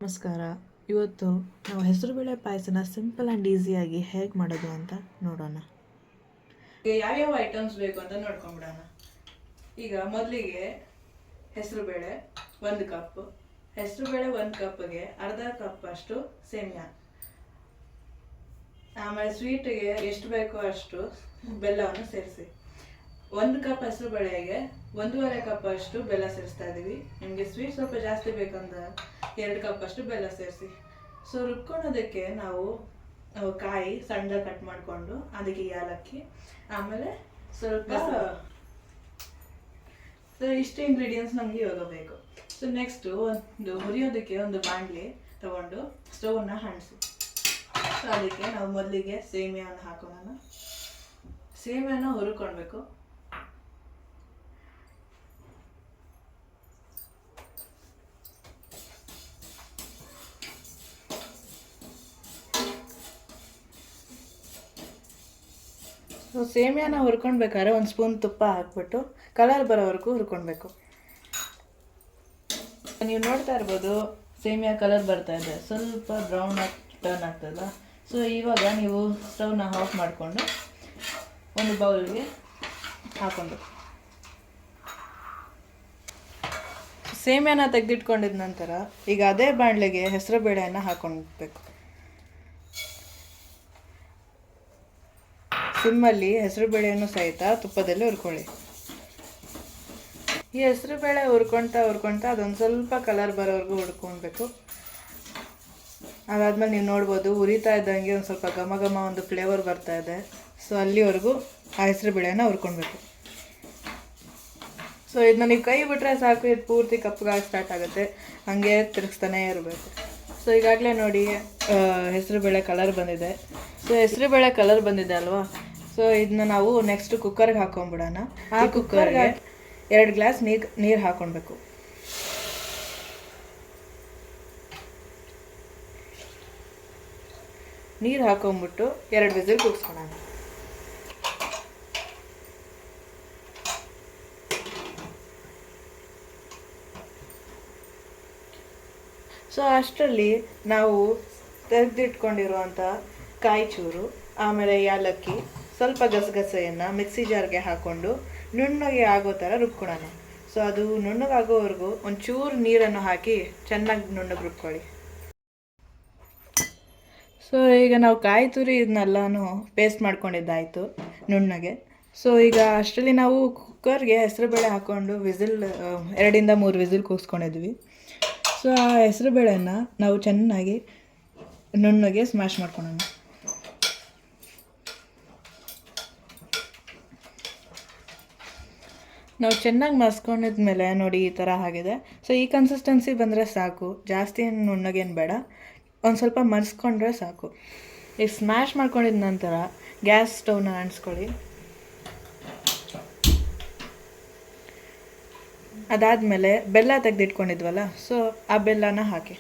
ನಮಸ್ಕಾರ. ಇವತ್ತು ನಾವು ಹೆಸರುಬೇಳೆ ಪಾಯಸನ ಸಿಂಪಲ್ ಆ್ಯಂಡ್ ಈಸಿಯಾಗಿ ಹೇಗೆ ಮಾಡೋದು ಅಂತ ನೋಡೋಣ. ಯಾವ್ಯಾವ ಐಟಮ್ಸ್ ಬೇಕು ಅಂತ ನೋಡ್ಕೊಂಡ್ಬಿಡೋಣ. ಈಗ ಮೊದಲಿಗೆ ಹೆಸರುಬೇಳೆ 1 ಕಪ್, ಹೆಸರುಬೇಳೆ 1 ಕಪ್ಗೆ ಅರ್ಧ ಕಪ್ ಅಷ್ಟು ಸೇಮಿಯಾ, ಆಮೇಲೆ ಸ್ವೀಟಿಗೆ ಎಷ್ಟು ಬೇಕೋ ಅಷ್ಟು ಬೆಲ್ಲವನ್ನು ಸೇರಿಸಿ. 1 ಕಪ್ ಹೆಸರುಬೇಳೆಗೆ 1.5 ಕಪ್ ಅಷ್ಟು ಬೆಲ್ಲ ಸೇರಿಸ್ತಾ ಇದ್ದೀವಿ. ನಿಮಗೆ ಸ್ವೀಟ್ ಸ್ವಲ್ಪ ಜಾಸ್ತಿ ಬೇಕಂದ್ರೆ 2 ಕಪ್ ಅಷ್ಟು ಬೆಲ್ಲ ಸೇರಿಸಿ. ಸೊ ರುಬ್ಕೊಳೋದಕ್ಕೆ ನಾವು ಕಾಯಿ ಸಣ್ಣದಾಗಿ ಕಟ್ ಮಾಡಿಕೊಂಡು ಅದಕ್ಕೆ ಏಲಕ್ಕಿ, ಆಮೇಲೆ ಸ್ವಲ್ಪ ಇಷ್ಟು ಇಂಗ್ರೀಡಿಯೆಂಟ್ಸ್ ನಮಗೆ ಇವಾಗ ಬೇಕು. ಸೊ ನೆಕ್ಸ್ಟು ಒಂದು ಹುರಿಯೋದಕ್ಕೆ ಒಂದು ಬಾಣಲಿ ತಗೊಂಡು ಸ್ಟೌವ್ನ ಹಣಿಸಿ. ಸೊ ಅದಕ್ಕೆ ನಾವು ಮೊದಲಿಗೆ ಸೇಮಿಯಾವನ್ನು ಹಾಕೋಣ. ಸೇಮಿಯಾನ ಹುರ್ಕೊಳ್ಬೇಕು. ಸೊ ಸೇಮಿಯಾನ ಹುರ್ಕೊಳ್ಬೇಕಾದ್ರೆ 1 ಸ್ಪೂನ್ ತುಪ್ಪ ಹಾಕ್ಬಿಟ್ಟು ಕಲರ್ ಬರೋವರೆಗೂ ಹುರ್ಕೊಳ್ಬೇಕು. ನೀವು ನೋಡ್ತಾ ಇರ್ಬೋದು ಸೇಮಿಯಾ ಕಲರ್ ಬರ್ತಾ ಇದೆ, ಸ್ವಲ್ಪ ಬ್ರೌನ್ ಆಗಿ ಟರ್ನ್ ಆಗ್ತದಲ್ಲ. ಸೊ ಇವಾಗ ನೀವು ಸ್ಟವ್ನ ಆಫ್ ಮಾಡಿಕೊಂಡು ಒಂದು ಬೌಲ್ಗೆ ಹಾಕೊಂಡು ಸೇಮಿಯಾನ ತೆಗೆದಿಟ್ಕೊಂಡಿದ ನಂತರ ಈಗ ಅದೇ ಬಾಣಲೆಗೆ ಹೆಸರುಬೇಳೆಯನ್ನು ಹಾಕೊಳ್ಬೇಕು. ಸಿಮ್ಮಲ್ಲಿ ಹೆಸರುಬೇಳೆಯನ್ನು ಸಹಿತ ತುಪ್ಪದಲ್ಲಿ ಹುರ್ಕೊಳ್ಳಿ. ಈ ಹೆಸರುಬೇಳೆ ಹುರ್ಕೊಳ್ತಾ ಅದೊಂದು ಸ್ವಲ್ಪ ಕಲರ್ ಬರೋವರೆಗೂ ಹುರ್ಕೊಳ್ಬೇಕು. ಅದಾದ್ಮೇಲೆ ನೀವು ನೋಡ್ಬೋದು ಉರಿತಾ ಇದ್ದಂಗೆ ಒಂದು ಸ್ವಲ್ಪ ಘಮ ಘಮ ಒಂದು ಫ್ಲೇವರ್ ಬರ್ತಾ ಇದೆ. ಸೊ ಅಲ್ಲಿವರೆಗೂ ಆ ಹೆಸರುಬೇಳೆನ ಹುರ್ಕೊಳ್ಬೇಕು. ಸೊ ಇದನ್ನ ನೀವು ಕೈ ಬಿಟ್ಟರೆ ಸಾಕು, ಇದು ಪೂರ್ತಿ ಕಪ್ಪಗಾಗಿ ಸ್ಟಾರ್ಟ್ ಆಗುತ್ತೆ, ಹಾಗೆ ತಿರುಗಿಸ್ತಾನೇ ಇರಬೇಕು. ಸೊ ಈಗಾಗಲೇ ನೋಡಿ ಹೆಸರುಬೇಳೆ ಕಲರ್ ಬಂದಿದೆ. ಸೊ ಹೆಸರುಬೇಳೆ ಕಲರ್ ಬಂದಿದೆ ಅಲ್ವಾ. ಸೊ ಇದನ್ನ ನಾವು ನೆಕ್ಸ್ಟ್ ಕುಕ್ಕರ್ಗೆ ಹಾಕೊಂಡ್ಬಿಡೋಣ. ಆ ಕುಕ್ಕರ್ಗೆ 2 ಗ್ಲಾಸ್ ನೀರು ಹಾಕೊಳ್ಬೇಕು. ನೀರು ಹಾಕೊಂಡ್ಬಿಟ್ಟು 2 ವಿಸಿಲ್ ಕೂಗಿಸ್ಕೊಳ್ಳೋಣ. ಸೊ ಅಷ್ಟರಲ್ಲಿ ನಾವು ತೆಗೆದಿಟ್ಕೊಂಡಿರುವಂಥ ಕಾಯಿ ಚೂರು, ಆಮೇಲೆ ಏಲಕ್ಕಿ, ಸ್ವಲ್ಪ ಗಸಗಸೆಯನ್ನು ಮಿಕ್ಸಿ ಜಾರ್ಗೆ ಹಾಕ್ಕೊಂಡು ನುಣ್ಣಗೆ ಆಗೋ ಥರ ರುಬ್ಕೊಳ್ಳೋಣ. ಸೊ ಅದು ನುಣ್ಣಗಾಗೋವರೆಗೂ ಒಂಚೂರು ನೀರನ್ನು ಹಾಕಿ ಚೆನ್ನಾಗಿ ನುಣ್ಣಗೆ ರುಬ್ಕೊಳ್ಳಿ. ಸೊ ಈಗ ನಾವು ಕಾಯಿ ತುರಿ ಇದನ್ನೆಲ್ಲನೂ ಪೇಸ್ಟ್ ಮಾಡ್ಕೊಂಡಿದ್ದಾಯಿತು ನುಣ್ಣಗೆ. ಸೊ ಈಗ ಅಷ್ಟರಲ್ಲಿ ನಾವು ಕುಕ್ಕರ್ಗೆ ಹೆಸರುಬೇಳೆ ಹಾಕ್ಕೊಂಡು ವಿಸಿಲ್ 2 3 ವಿಸಿಲ್ ಕೂಗಿಸ್ಕೊಂಡಿದ್ವಿ. ಸೊ ಆ ಹೆಸರುಬೇಳೆನ ನಾವು ಚೆನ್ನಾಗಿ ನುಣ್ಣಗೆ ಸ್ಮ್ಯಾಶ್ ಮಾಡ್ಕೊಳ್ಳೋಣ. ನಾವು ಚೆನ್ನಾಗಿ ಮಸ್ಕೊಂಡಿದ್ಮೇಲೆ ನೋಡಿ ಈ ಥರ ಆಗಿದೆ. ಸೊ ಈ ಕನ್ಸಿಸ್ಟೆನ್ಸಿ ಬಂದರೆ ಸಾಕು, ಜಾಸ್ತಿ ಏನು ನುಣ್ಣಗೇನು ಬೇಡ, ಒಂದು ಸ್ವಲ್ಪ ಮರ್ಸ್ಕೊಂಡ್ರೆ ಸಾಕು. ಈಗ ಸ್ಮ್ಯಾಶ್ ಮಾಡ್ಕೊಂಡಿದ ನಂತರ ಗ್ಯಾಸ್ ಸ್ಟವ್ನ ಅಂಟಿಸ್ಕೊಳ್ಳಿ. ಅದಾದಮೇಲೆ ಬೆಲ್ಲ ತೆಗೆದಿಟ್ಕೊಂಡಿದ್ವಲ್ಲ, ಸೊ ಆ ಬೆಲ್ಲನ ಹಾಕಿ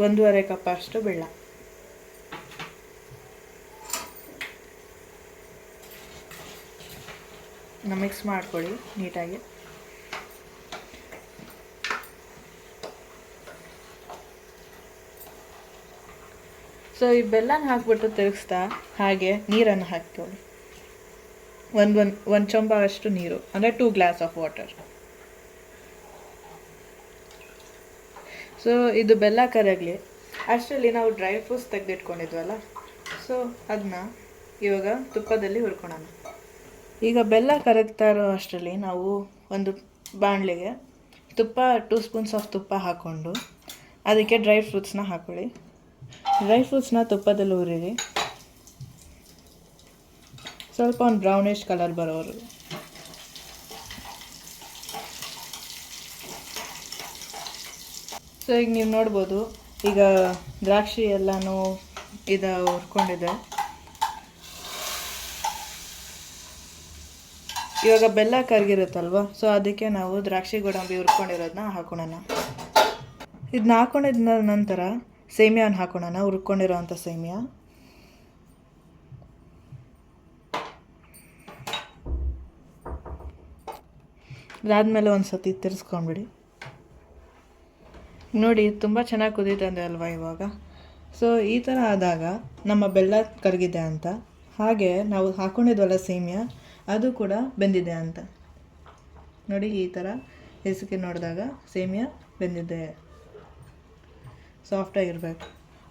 1.5 ಕಪ್ ಅಷ್ಟು ಬೆಲ್ಲ. ಮಿಕ್ಸ್ ಮಾಡ್ಕೊಳ್ಳಿ ನೀಟಾಗಿ. ಸೊ ಈ ಬೆಲ್ಲನ ಹಾಕ್ಬಿಟ್ಟು ತಿರುಗಿಸ್ತಾ ಹಾಗೆ ನೀರನ್ನು ಹಾಕ್ಕೊಳ್ಳಿ. ಒಂದು ಚಮಚ ಅಷ್ಟು ನೀರು, ಅಂದರೆ 2 ಗ್ಲಾಸ್ ಆಫ್ ವಾಟರ್. ಸೊ ಇದು ಬೆಲ್ಲ ಕರಗಲಿ. ಅಷ್ಟರಲ್ಲಿ ನಾವು ಡ್ರೈ ಫ್ರೂಟ್ಸ್ ತೆಗೆದಿಟ್ಕೊಂಡಿದ್ವಲ್ಲ, ಸೊ ಅದನ್ನ ಇವಾಗ ತುಪ್ಪದಲ್ಲಿ ಹುರ್ಕೊಳ್ಳೋಣ. ಈಗ ಬೆಲ್ಲ ಕರಗ್ತಾ ಇರೋ ಅಷ್ಟರಲ್ಲಿ ನಾವು ಒಂದು ಬಾಣಲೆಗೆ 2 ಸ್ಪೂನ್ಸ್ ಆಫ್ ತುಪ್ಪ ಹಾಕ್ಕೊಂಡು ಅದಕ್ಕೆ ಡ್ರೈ ಫ್ರೂಟ್ಸ್ನ ಹಾಕ್ಕೊಳ್ಳಿ. ಡ್ರೈ ಫ್ರೂಟ್ಸ್ನ ತುಪ್ಪದಲ್ಲಿ ಹುರಿರಿ, ಸ್ವಲ್ಪ ಒಂದು ಬ್ರೌನಿಶ್ ಕಲರ್ ಬರೋರು. ಸೊ ಈಗ ನೀವು ನೋಡ್ಬೋದು ಈಗ ದ್ರಾಕ್ಷಿ ಎಲ್ಲನೂ ಹುರ್ಕೊಂಡಿದೆ. ಇವಾಗ ಬೆಲ್ಲ ಕರಗಿರುತ್ತಲ್ವ, ಸೊ ಅದಕ್ಕೆ ನಾವು ದ್ರಾಕ್ಷಿ ಗೋಡಂಬಿ ಹುರ್ಕೊಂಡಿರೋದನ್ನ ಹಾಕೋಣ. ಇದನ್ನ ಹಾಕೊಂಡಿದ ನಂತರ ಸೇಮಿಯಾನ ಹಾಕೋಣ, ಹುರ್ಕೊಂಡಿರೋವಂಥ ಸೇಮಿಯಾ. ಅದಾದಮೇಲೆ ಒಂದು ಸತಿ ತಿರ್ಸ್ಕೊಂಡ್ಬಿಡಿ. ನೋಡಿ ತುಂಬ ಚೆನ್ನಾಗಿ ಕುದೀತೆ ಅಂದೆ ಅಲ್ವಾ ಇವಾಗ. ಸೊ ಈ ಥರ ಆದಾಗ ನಮ್ಮ ಬೆಲ್ಲ ಕರಗಿದೆ ಅಂತ, ಹಾಗೆ ನಾವು ಹಾಕ್ಕೊಂಡಿದ್ವಲ್ಲ ಸೇಮಿಯಾ ಅದು ಕೂಡ ಬೆಂದಿದೆ ಅಂತ. ನೋಡಿ ಈ ಥರ ಹೆಸರಿಗೆ ನೋಡಿದಾಗ ಸೇಮಿಯಾ ಬೆಂದಿದೆ, ಸಾಫ್ಟಾಗಿರಬೇಕು.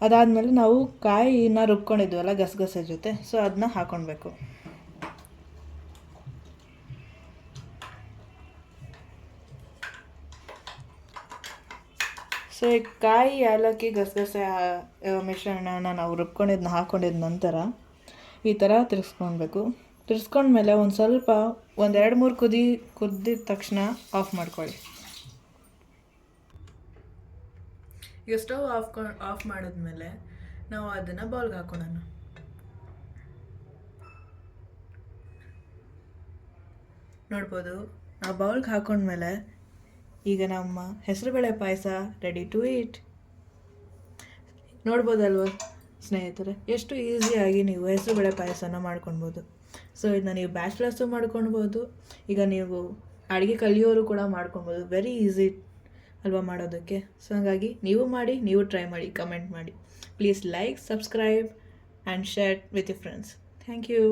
ಅದಾದಮೇಲೆ ನಾವು ಕಾಯಿನ ರುಬ್ಕೊಂಡಿದ್ವಲ್ಲ ಗಸಗಸೆ ಜೊತೆ, ಸೊ ಅದನ್ನ ಹಾಕ್ಕೊಳ್ಬೇಕು. ಸೊ ಈ ಕಾಯಿ ಏಲಕ್ಕಿ ಗಸಗಸೆ ಮಿಶ್ರಣನ ನಾವು ರುಬ್ಕೊಂಡಿದ್ದನ್ನ ಹಾಕ್ಕೊಂಡಿದ್ದ ನಂತರ ಈ ಥರ ತಿರ್ಸ್ಕೊಳ್ಬೇಕು. ತಿರ್ಸ್ಕೊಂಡ್ಮೇಲೆ ಒಂದು ಸ್ವಲ್ಪ 1-2-3 ಕುದ್ದಿದ ತಕ್ಷಣ ಆಫ್ ಮಾಡ್ಕೊಳ್ಳಿ. ಈಗ ಸ್ಟವ್ ಆಫ್ ಮಾಡಿದ್ಮೇಲೆ ನಾವು ಅದನ್ನು ಬೌಲ್ಗೆ ಹಾಕೋಣ. ನೋಡ್ಬೋದು, ನಾವು ಬೌಲ್ಗೆ ಹಾಕೊಂಡ್ಮೇಲೆ ಈಗ ನಮ್ಮ ಹೆಸರುಬೇಳೆ ಪಾಯಸ ರೆಡಿ ಟು ಈಟ್. ನೋಡ್ಬೋದಲ್ವ ಸ್ನೇಹಿತರೆ, ಎಷ್ಟು ಈಸಿಯಾಗಿ ನೀವು ಹೆಸರುಬೇಳೆ ಪಾಯಸನ ಮಾಡ್ಕೊಳ್ಬೋದು. ಸೊ ಇದನ್ನ ನೀವು ಬ್ಯಾಚುಲರ್ಸು ಮಾಡ್ಕೊಳ್ಬೋದು, ಈಗ ನೀವು ಅಡುಗೆ ಕಲಿಯೋರು ಕೂಡ ಮಾಡ್ಕೊಳ್ಬೋದು. ವೆರಿ ಈಸಿ ಅಲ್ವಾ ಮಾಡೋದಕ್ಕೆ. ಸೊ ಹಾಗಾಗಿ ನೀವು ಮಾಡಿ, ನೀವು ಟ್ರೈ ಮಾಡಿ, ಕಮೆಂಟ್ ಮಾಡಿ. Please like, subscribe and share with your friends. Thank you.